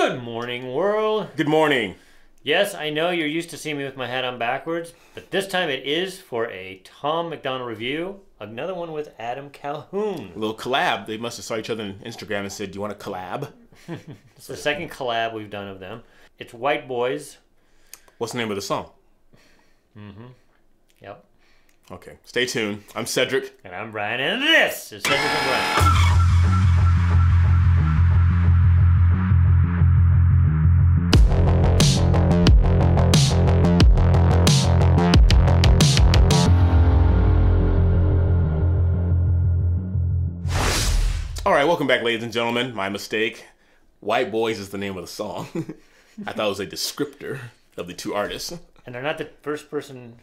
Good morning, world. Good morning. Yes, I know you're used to seeing me with my hat on backwards, but this time it is for a Tom MacDonald review. Another one with Adam Calhoun. A little collab. They must have saw each other on Instagram and said, do you want to collab? It's the second collab we've done of them. It's Whiteboyz. What's the name of the song? Yep. Okay, stay tuned. I'm Cedric. And I'm Brian, and this is Cedric and Brian. All right, welcome back, ladies and gentlemen. My mistake. Whiteboyz is the name of the song. I thought it was a descriptor of the two artists. And they're not the first person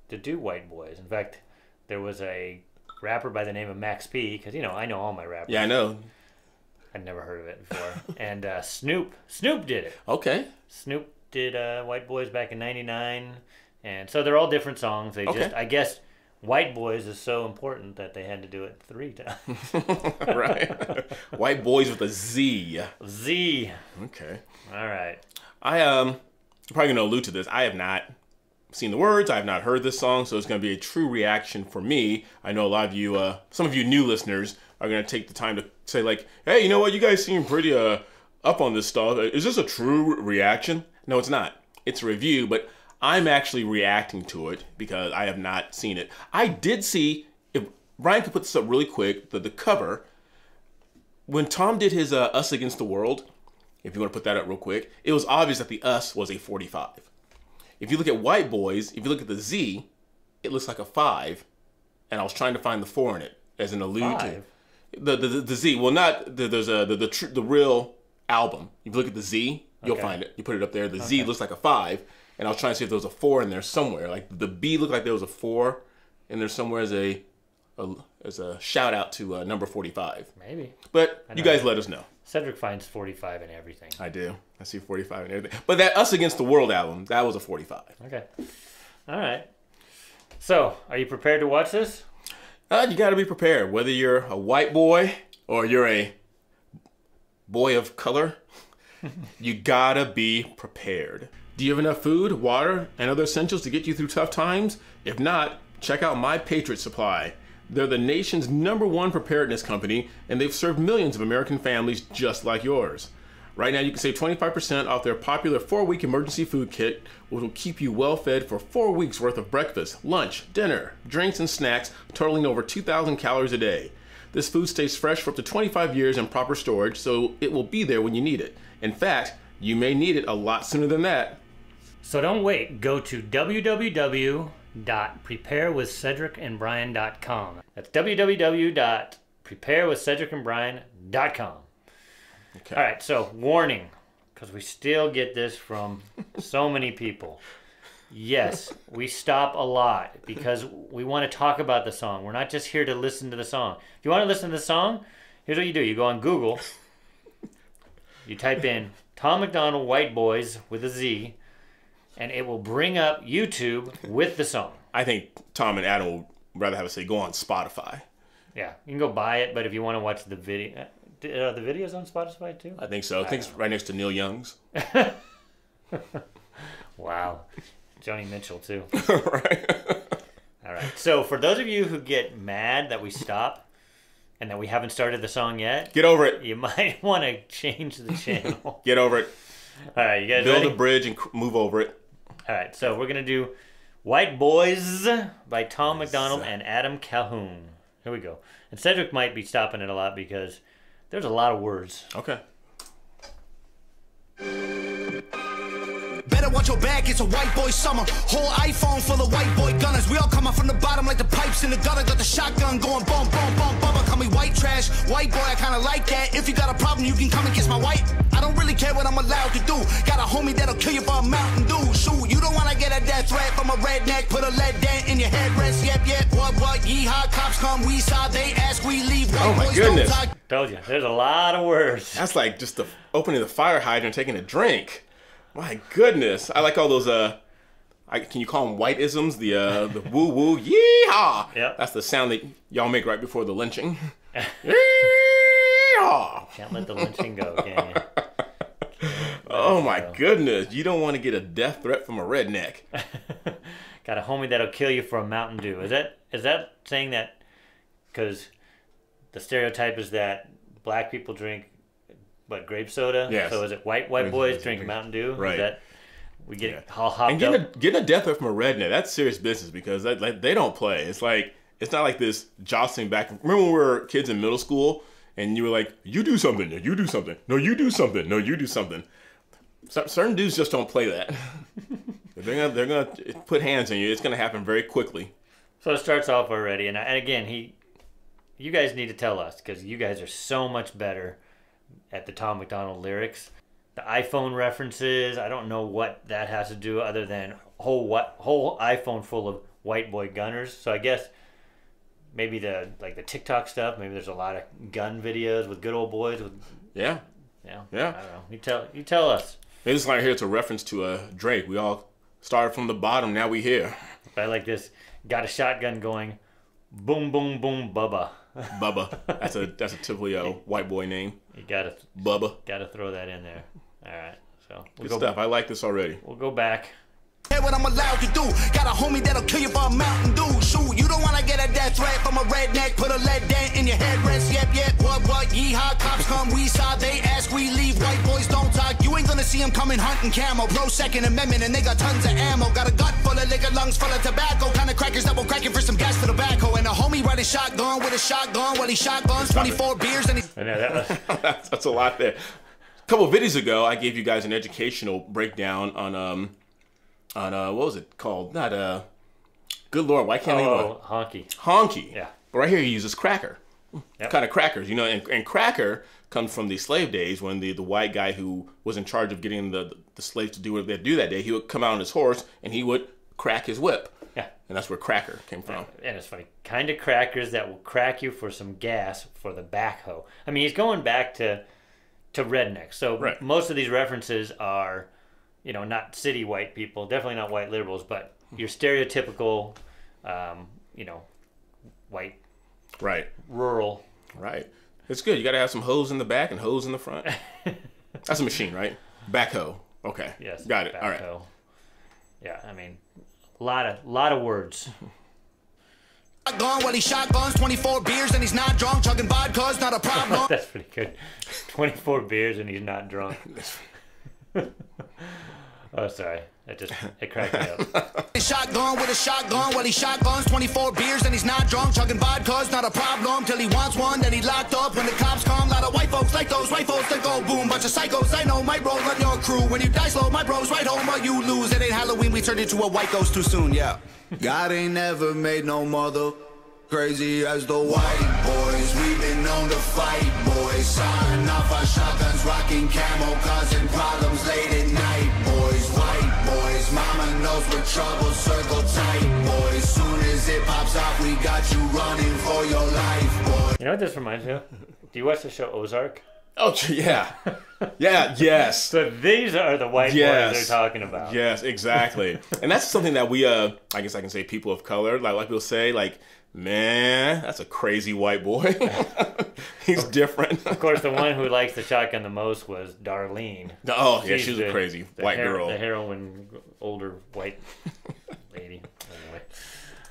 to do Whiteboyz. In fact, there was a rapper by the name of Max P, because, you know, I know all my rappers. Yeah, I know. I'd never heard of it before. And Snoop did it. Okay. Snoop did Whiteboyz back in '99. And so they're all different songs. They just, I guess, Whiteboyz is so important that they had to do it 3 times. Right. Whiteboyz with a Z. Z. Okay. All right. I'm probably going to allude to this. I have not seen the words. I have not heard this song, so it's going to be a true reaction for me. I know a lot of you, some of you new listeners are going to take the time to say like, hey, you know what? You guys seem pretty up on this stuff. Is this a true reaction? No, it's not. It's a review, but I'm actually reacting to it because I have not seen it. I did see, if Brian could put this up really quick, the cover. When Tom did his Us Against the World, if you want to put that up real quick, it was obvious that the Us was a 45. If you look at Whiteboyz, if you look at the Z, it looks like a 5. And I was trying to find the 4 in it as an allude to the Z. Well, not there's the real album. If you look at the Z, you'll find it. You put it up there. The Z looks like a 5. And I was trying to see if there was a 4 in there somewhere. Like the B looked like there was a 4 in there somewhere as a shout out to number 45. Maybe. But you guys let us know. Cedric finds 45 in everything. I do. I see 45 in everything. But that Us Against the World album, that was a 45. Okay. All right. So, are you prepared to watch this? You got to be prepared. Whether you're a white boy or you're a boy of color, you got to be prepared. Do you have enough food, water, and other essentials to get you through tough times? If not, check out My Patriot Supply. They're the nation's #1 preparedness company, and they've served millions of American families just like yours. Right now, you can save 25% off their popular 4-week emergency food kit, which will keep you well fed for 4 weeks worth of breakfast, lunch, dinner, drinks, and snacks, totaling over 2,000 calories a day. This food stays fresh for up to 25 years in proper storage, so it will be there when you need it. In fact, you may need it a lot sooner than that. So don't wait. Go to www.preparewithcedricandbrian.com. That's www.preparewithcedricandbrian.com. Okay. All right, so warning, because we still get this from so many people. Yes, we stop a lot because we want to talk about the song. We're not just here to listen to the song. If you want to listen to the song, here's what you do. You go on Google. You type in Tom MacDonald Whiteboyz with a Z, and it will bring up YouTube with the song. I think Tom and Adam would rather have us say go on Spotify. Yeah, you can go buy it, but if you want to watch the video, the videos on Spotify too? I think so. I think it's right next to Neil Young's. Wow. Joni Mitchell too. Right. All right. So for those of you who get mad that we stop and that we haven't started the song yet, get over it. You might want to change the channel. Get over it. All right, you guys build ready? a bridge and move over it. All right, so we're going to do Whiteboyz by Tom MacDonald and Adam Calhoun. Here we go. And Cedric might be stopping it a lot because there's a lot of words. Okay. Better watch your back, it's a white boy summer. Whole iPhone full of white boy gunners. We all come up from the bottom like the pipes in the gutter. Got the shotgun going boom, boom, boom, boom. Call me white trash, white boy, I kinda like that. If you got a problem, you can come and kiss my white. I don't really care what I'm allowed to do. Got a homie that'll kill you for a Mountain Dew. Shoot, you don't wanna get a death threat from a redneck. Put a lead dent in your headrest. Yep, what, yeehaw, cops come, we saw, they ask, we leave. White oh my boys goodness. Don't talk. Told you, there's a lot of words. That's like just the opening the fire hydrant and taking a drink. My goodness. I like all those, can you call them white-isms? The woo-woo, yeehaw. Yep. That's the sound that y'all make right before the lynching. Yeehaw. Can't let the lynching go, can you? Oh my goodness! You don't want to get a death threat from a redneck. Got a homie that'll kill you for a Mountain Dew. Is that saying that? Because the stereotype is that black people drink, grape soda. Yes. So is it white boys drink Mountain Dew? Right. Is that we get all hopped and up? getting a death threat from a redneck, that's serious business because they don't play. It's not like this jostling back. Remember when we were kids in middle school and you were like, you do something, no, you do something, no, you do something, no, you do something. Certain dudes just don't play that. They're gonna put hands on you. It's gonna happen very quickly. So it starts off already, and again, you guys need to tell us because you guys are so much better at the Tom MacDonald lyrics. The iPhone references, I don't know what that has to do other than whole iPhone full of white boy gunners. So I guess maybe the TikTok stuff. Maybe there's a lot of gun videos with good old boys. Yeah. I don't know. You tell us. Maybe this line here, it's a reference to Drake. We all started from the bottom, now we here. I like this. Got a shotgun going, boom, boom, boom, Bubba. Bubba. That's a typically a white boy name. You gotta throw that in there. All right. So good stuff. I like this already. We'll go back. Hey, what I'm allowed to do. Got a homie that'll kill you for a Mountain Dew. Shoot, you don't want to get a death threat from a redneck. Put a lead dent in your headrest. Yep. What? Yeehaw, cops come, we saw, they ask, we leave. White boys don't talk. You ain't gonna see them coming hunting camo. Bro, Second Amendment, and they got tons of ammo. Got a gut full of liquor, lungs full of tobacco. Kind of crackers that will crack you for some gas for the backhoe. And a homie riding shotgun with a shotgun while he shotguns 24 beers and he... I know that was... That's a lot there. A couple of videos ago, I gave you guys an educational breakdown on what was it called? Not good Lord, why can't I even... Honky. Yeah. But right here he uses cracker. Yep. Kind of crackers, and cracker comes from the slave days when the white guy who was in charge of getting the slaves to do what they had to do that day, he would come out on his horse and he would crack his whip. Yeah. And that's where cracker came from. And it's funny. Kind of crackers that will crack you for some gas for the backhoe. I mean, he's going back to rednecks. So right. Most of these references are... not city white people, definitely not white liberals, but your stereotypical, white, right, rural. Right. It's good. You got to have some hose in the back and hose in the front. That's a machine, right? Backhoe. Okay. Yes. Got it. Backhoe. All right. Yeah, I mean, a lot of words. Shotgun while he shotguns 24 beers and he's not drunk. Chugging vodka's not a problem. That's pretty good. 24 beers and he's not drunk. Oh, sorry. It cracked me up. Shotgun with a shotgun while he shotguns 24 beers and he's not drunk. Chugging vodka's not a problem till he wants one. Then he locked up when the cops come. Lot of white folks like those white folks that go boom. Bunch of psychos I know might roll on your crew. When you die slow, my bros right home while you lose. It ain't Halloween, we turned into a white ghost too soon, yeah. God ain't never made no mother crazy as the white boys. We've been known to fight, boys. Signing off our shotguns, rocking camo, causing problems late at night, boys. White boys, mama knows we're trouble, circle tight, boys. Soon as it pops off, we got you running for your life, boys. You know what this reminds me of? Do you watch the show Ozark? Oh, yeah. Yeah, yes. So these are the white boys they're talking about. Yes, exactly. And that's something that we, I guess I can say people of color, like people say, like, man, that's a crazy white boy. He's different. Of course, the one who likes the shotgun the most was Darlene. Oh, yeah, she was a crazy white girl. The heroin, older white lady. Anyway.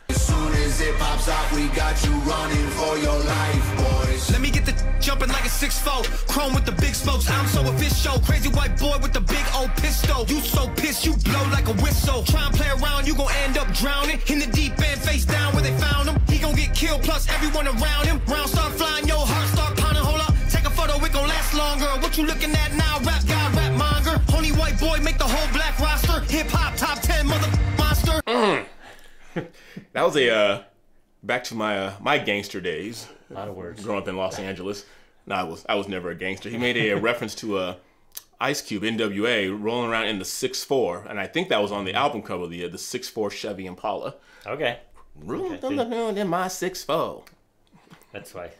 As soon as it pops off, we got you running for your life, boys. Let me get the jumping like a 6'4", chrome with the big spokes. I'm so official, crazy white boy with the big old pistol. You so pissed, you blow like a whistle. Try and play around, you gon' end up drowning in the deep end, face down where they found him. He gon' get killed, plus everyone around him. Rounds start flying, your heart start pounding. Hold up, take a photo, it gon' last longer. What you looking at now? Rap guy, rap monger. Only white boy make the whole black roster. Hip hop top 10 mother monster. That was a back to my gangster days. A lot of words. Growing up in Los Angeles. No, I was never a gangster. He made a reference to Ice Cube, NWA, rolling around in the 6'4", and I think that was on the album cover, the 6'4" Chevy Impala. Okay. Rolling in my 6'4". That's why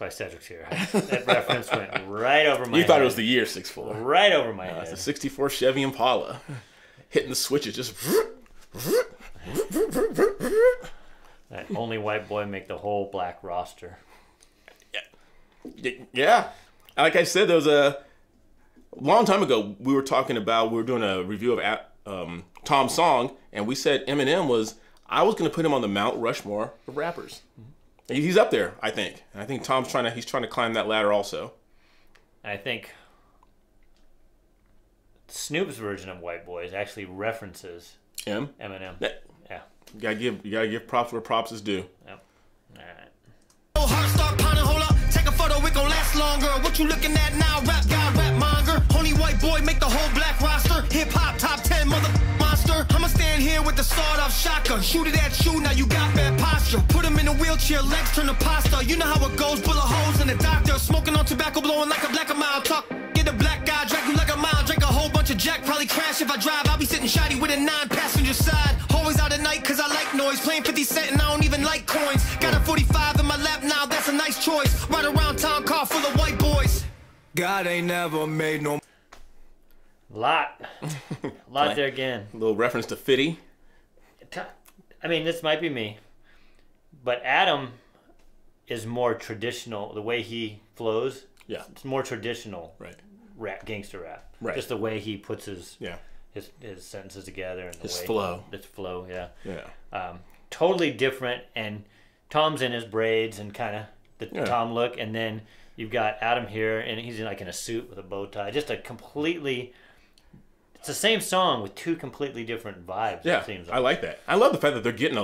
Cedric's here. That reference went right over my head. You thought it was the year 6'4". Right over my head. It's a 64 Chevy Impala. Hitting the switches, just... That only white boy make the whole black roster. Yeah. Like I said, there was A long time ago, we were doing a review of Tom's song, and we said Eminem I was going to put him on the Mount Rushmore of rappers. He's up there, I think. And I think Tom's trying to climb that ladder also. I think Snoop's version of Whiteboyz actually references Eminem. Yeah. You gotta give props where props is due. Yep. All right. Hold up, take a photo, it gon' last longer. What you looking at now? Rap guy, rap monger. Only white boy make the whole black roster. Hip hop top 10 mother monster. I'ma stand here with the sawed off shotgun. Shoot it at you, now you got bad posture. Put him in a wheelchair, legs turn to pasta. You know how it goes, bullet holes in the doctor. Smoking on tobacco, blowing like a black a mile. Talk, get a black guy, drag you like a mile. Drink a whole bunch of Jack, probably crash if I drive. I'll be sitting shoddy with a 9-passenger side. Always out at night cause I like noise. Playing 50 cent and I don't even like coins. Got a 45 in my lap now, that's a nice choice. Right around town, car full of white boys. God ain't never made no... Lot there again. A little reference to Fitty. I mean, this might be me, but Adam is more traditional. The way he flows, it's more traditional. Right. Rap, gangster rap. Right. Just the way he puts his sentences together and his flow. His flow, yeah. Yeah. Totally different. And Tom's in his braids and kind of the Tom look, and then you've got Adam here, and he's in a suit with a bow tie. Just a completely. It's the same song with two completely different vibes. Yeah, it seems like. I like that. I love the fact that they're getting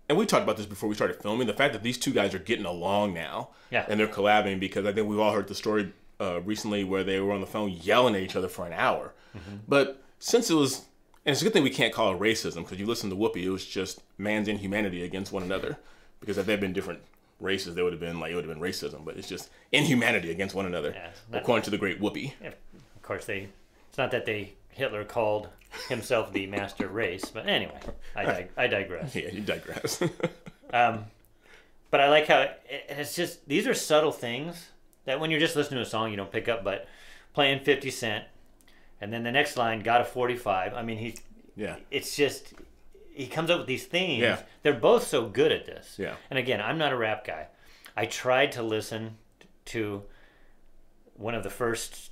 and we talked about this before we started filming, the fact that these two guys are getting along now. Yeah. And they're collabing, because I think we've all heard the story recently where they were on the phone yelling at each other for an hour. Mm-hmm. But since it was, and it's a good thing we can't call it racism, because you listen to Whoopi, it was just man's inhumanity against one another. Because if they'd been different races, it would have been racism. But it's just inhumanity against one another, according to the great Whoopi. Yeah, of course, it's not that Hitler called himself the master race, but anyway, I digress. Yeah, you digress. But I like how it's just, these are subtle things that when you're just listening to a song you don't pick up, but playing 50 Cent, and then the next line, got a 45. I mean, it's just, he comes up with these themes. Yeah. They're both so good at this. Yeah. And again, I'm not a rap guy. I tried to listen to one of the first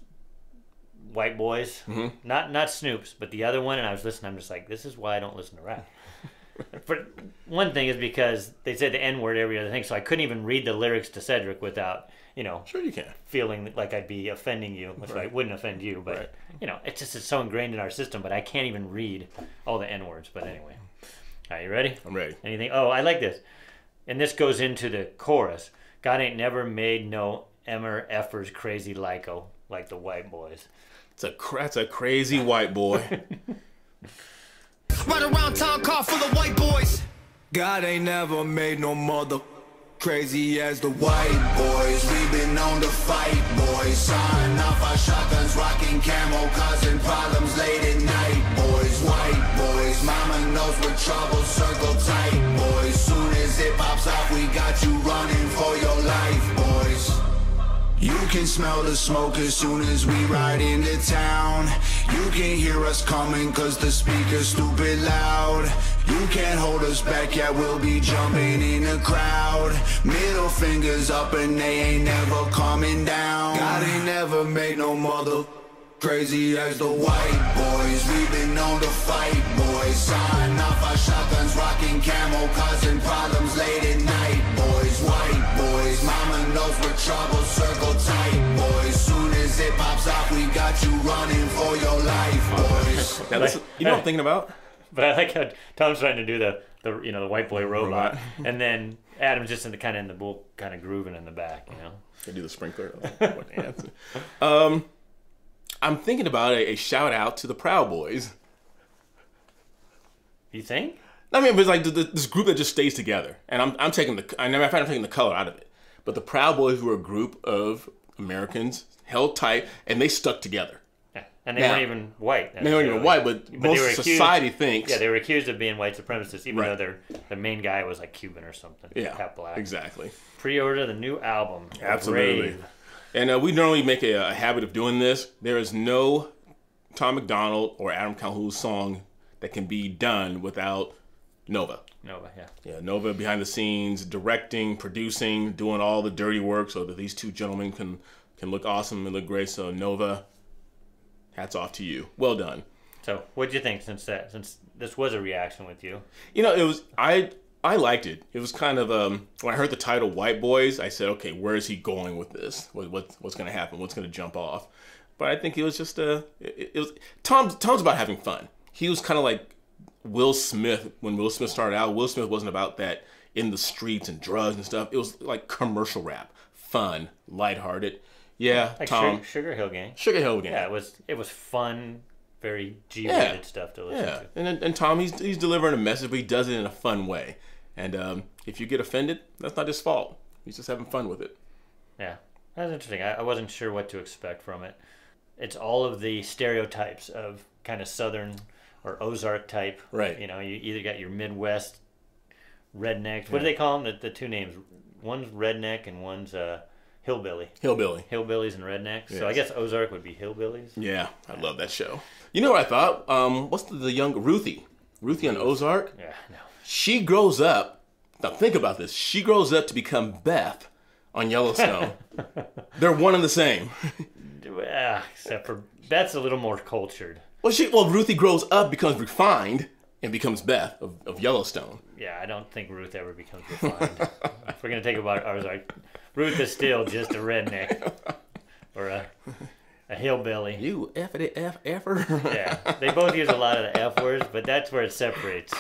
Whiteboyz, not Snoop's, but the other one, and I was listening. I'm just like, this is why I don't listen to rap. For one thing is because they said the N-word every other thing, so I couldn't even read the lyrics to Cedric without, sure you can, feeling like I'd be offending you, which I wouldn't offend you, but it's so ingrained in our system. But I can't even read all the N-words. But anyway, all right, you ready? I'm ready. Anything? Oh, I like this, and this goes into the chorus. God ain't never made no emmer effers crazy like the Whiteboyz. That's a crazy white boy. Right around town, car full of white boys. God ain't never made no mother crazy as the white boys. We've been known to fight, boys. Sign off our shotguns, rocking camo, causing problems late at night, boys. White boys, mama knows we're trouble, circle tight, boys. Soon as it pops off, we got you running for your life, boys. You can smell the smoke as soon as we ride into town. You can hear us coming cause the speaker's stupid loud. You can't hold us back, yeah, we'll be jumping in the crowd. Middle fingers up and they ain't never coming down. God ain't never made no mother crazy as the white boys. We've been known to fight, boys. Sign off our shotguns, rocking camo, causing problems late at night, boys. White boys, mama knows we're trouble, circle tight, boys. Soon as it pops off, we got you running for your life, boys. Now, listen, you know what I'm thinking about? But I like how Tom's trying to do the white boy robot, and then Adam's just in the bull kind of grooving in the back, They do the sprinkler. I'm thinking about a shout out to the Proud Boys. You think? I mean, but it's like this group that just stays together, and I'm taking I'm taking the color out of it. But the Proud Boys were a group of Americans held tight, and they stuck together. Yeah. And they weren't even white. They weren't even white, but most society thinks. Yeah, they were accused of being white supremacists, even though the main guy was like Cuban or something. Yeah, half black. Exactly. Pre-order the new album. Absolutely. Brave. And we normally make a habit of doing this. There is no Tom MacDonald or Adam Calhoun song that can be done without Nova. Nova, yeah. Yeah, Nova behind the scenes, directing, producing, doing all the dirty work so that these two gentlemen can look awesome and look great. So Nova, hats off to you. Well done. So, what'd you think since this was a reaction with you? You know, it was I liked it. It was kind of when I heard the title Whiteboyz, I said, okay, where is he going with this? What's going to happen? What's going to jump off? But I think it was just it was Tom's about having fun. He was kind of like Will Smith when Will Smith started out. Will Smith wasn't about that in the streets and drugs and stuff. It was like commercial rap, fun, lighthearted. Yeah, like Tom. Sugar Hill Gang. Sugar Hill Gang. Yeah, it was fun, very G-rated stuff to listen to. And Tom, he's delivering a message, but he does it in a fun way. And if you get offended, that's not his fault. He's just having fun with it. Yeah, that's interesting. I wasn't sure what to expect from it. It's all of the stereotypes of kind of Southern or Ozark type. Right. You know, you either got your Midwest rednecks. What do they call them? The two names. One's redneck and one's hillbilly. Hillbilly. Hillbillies and rednecks. Yes. So I guess Ozark would be hillbillies. Yeah, I love that show. You know what I thought? What's the young Ruthie? Ruthie on Ozark? Yeah, no. She grows up. Now think about this. She grows up to become Beth on Yellowstone. They're one and the same. Except for Beth's a little more cultured. Well, Ruthie grows up, becomes refined, and becomes Beth of Yellowstone. Yeah, I don't think Ruth ever becomes refined. If we're gonna take about Ozark, Ruth is still just a redneck or a hillbilly. You effity effer. Yeah, they both use a lot of the F words, but that's where it separates.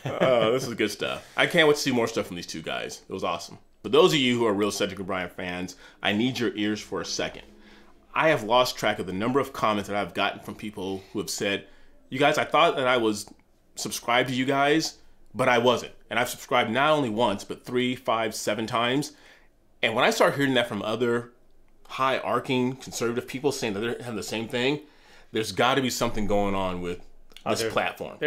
This is good stuff. I can't wait to see more stuff from these two guys. It was awesome. For those of you who are real Cedric and Brian fans, I need your ears for a second. I have lost track of the number of comments that I've gotten from people who have said, you guys, I thought that I was subscribed to you guys, but I wasn't. And I've subscribed not only once, but 3, 5, 7 times. And when I start hearing that from other high-arcing conservative people saying that they're having the same thing, there's got to be something going on with this platform.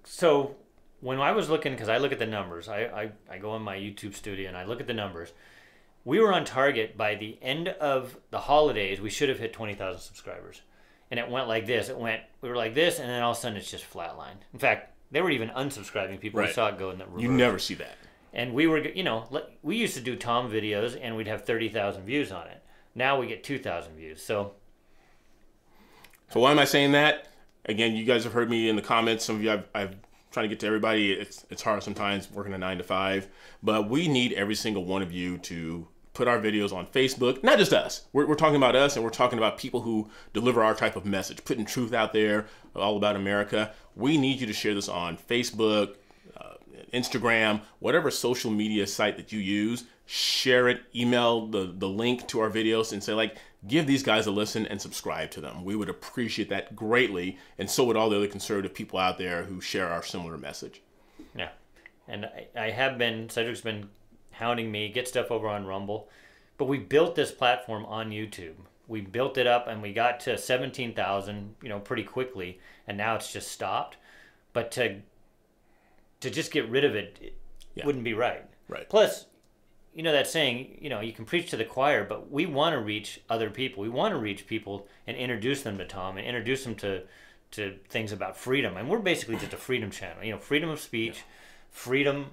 So when I was looking, because I look at the numbers, I go in my YouTube studio and I look at the numbers. We were on target by the end of the holidays. We should have hit 20,000 subscribers. And it went like this. We were like this, and then all of a sudden it's just flatlined. In fact, they were even unsubscribing people. Right. We saw it go in the reverse. You never see that. And we were, we used to do Tom videos, and we'd have 30,000 views on it. Now we get 2,000 views. So why am I saying that? Again, you guys have heard me in the comments. Some of you, I've trying to get to everybody. It's hard sometimes working a 9 to 5, but we need every single one of you to put our videos on Facebook. Not just us. We're talking about us, and we're talking about people who deliver our type of message, putting truth out there, all about America. We need you to share this on Facebook, Instagram, whatever social media site that you use. Share it, email the link to our videos and say, like, give these guys a listen and subscribe to them. We would appreciate that greatly, and so would all the other conservative people out there who share our similar message. Yeah, and Cedric's been hounding me, get stuff over on Rumble, but we built this platform on YouTube. We built it up and we got to 17,000, pretty quickly, and now it's just stopped. But to just get rid of it wouldn't be right. Right. Plus, that saying, you can preach to the choir, but we want to reach other people. We want to reach people and introduce them to Tom and introduce them to things about freedom. And we're basically just a freedom channel. Freedom of speech, freedom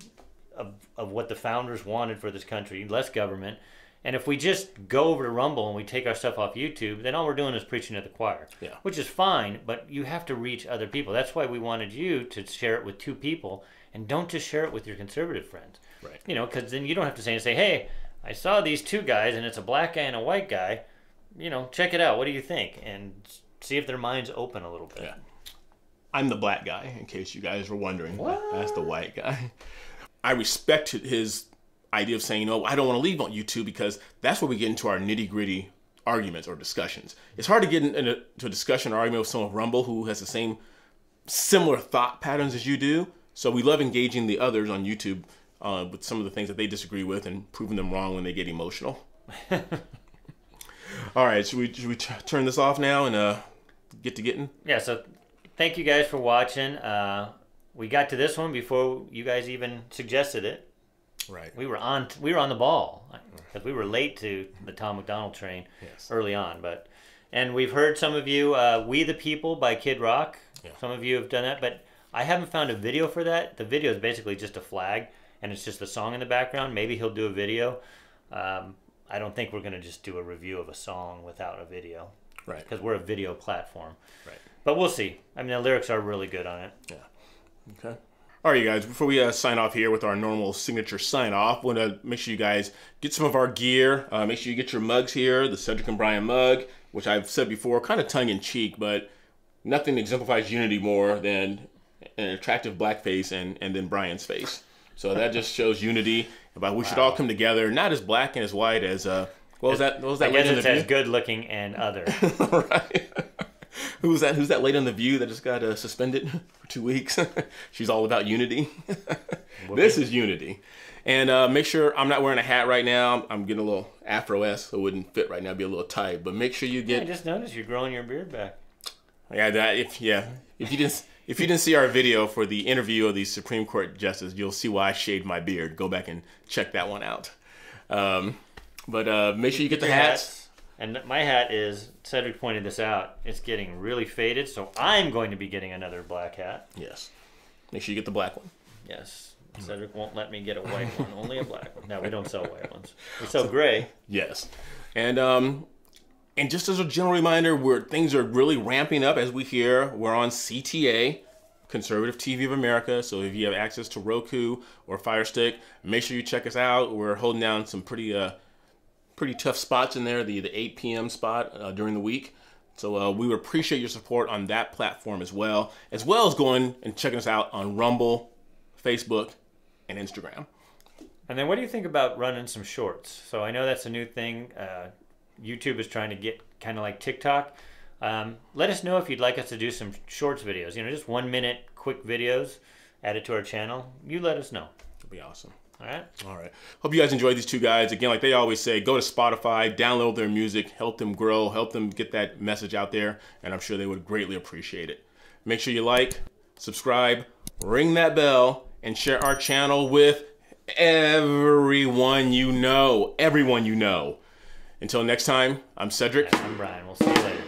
of what the founders wanted for this country, less government. And if we just go over to Rumble and we take our stuff off YouTube, then all we're doing is preaching to the choir, which is fine, but you have to reach other people. That's why we wanted you to share it with 2 people, and don't just share it with your conservative friends. Right. Because then you don't have to say, hey, I saw these 2 guys, and it's a black guy and a white guy. Check it out. What do you think? And see if their minds open a little bit. Yeah. I'm the black guy, in case you guys were wondering. What? That's the white guy. I respect his idea of saying, I don't want to leave on YouTube, because that's where we get into our nitty-gritty arguments or discussions. It's hard to get into a discussion or argument with someone on Rumble who has the same similar thought patterns as you do. So we love engaging the others on YouTube with some of the things that they disagree with and proving them wrong when they get emotional. All right, should we turn this off now and get to getting? Yeah, so thank you guys for watching. We got to this one before you guys even suggested it. Right. We were on the ball because we were late to the Tom MacDonald train early on. And we've heard some of you, We the People by Kid Rock. Yeah. Some of you have done that, but I haven't found a video for that. The video is basically just a flag, and it's just a song in the background. Maybe he'll do a video. I don't think we're going to just do a review of a song without a video. Right. Because we're a video platform. Right. But we'll see. I mean, the lyrics are really good on it. Yeah. Okay. All right, you guys, before we sign off here with our normal signature sign-off, want to make sure you guys get some of our gear. Make sure you get your mugs here, the Cedric and Brian mug, which I've said before, kind of tongue-in-cheek, but nothing exemplifies unity more than an attractive black face and then Brian's face. So that just shows unity. But we should all come together, not as black and as white as, what was that? What was that? I guess it says good-looking and other. Right. Who's that lady on The View that just got suspended for 2 weeks? She's all about unity. This is unity. And make sure, I'm not wearing a hat right now. I'm getting a little Afro-esque, so it wouldn't fit right now, it'd be a little tight. But make sure you get... I just noticed you're growing your beard back. Yeah, if you didn't see our video for the interview of the Supreme Court Justice, you'll see why I shaved my beard. Go back and check that one out. But make sure you get the hats. And my hat is, Cedric pointed this out, it's getting really faded, so I'm going to be getting another black hat. Yes. Make sure you get the black one. Yes. Cedric won't let me get a white one, only a black one. No, we don't sell white ones. We sell gray. Yes. And just as a general reminder, things are really ramping up as we hear. We're on CTA, Conservative TV of America. So if you have access to Roku or Fire Stick, make sure you check us out. We're holding down some pretty tough spots in there, the 8 p.m. spot during the week. So we would appreciate your support on that platform as well as going and checking us out on Rumble, Facebook, and Instagram. And then what do you think about running some shorts? So I know that's a new thing. YouTube is trying to get kind of like TikTok. Let us know if you'd like us to do some shorts videos. Just 1 minute quick videos, add it to our channel. You let us know. It'll be awesome. All right. Hope you guys enjoyed these two guys. Again, like they always say, go to Spotify, download their music, help them grow, help them get that message out there, and I'm sure they would greatly appreciate it. Make sure you like, subscribe, ring that bell, and share our channel with everyone you know. Everyone you know. Until next time, I'm Cedric. And I'm Brian. We'll see you later.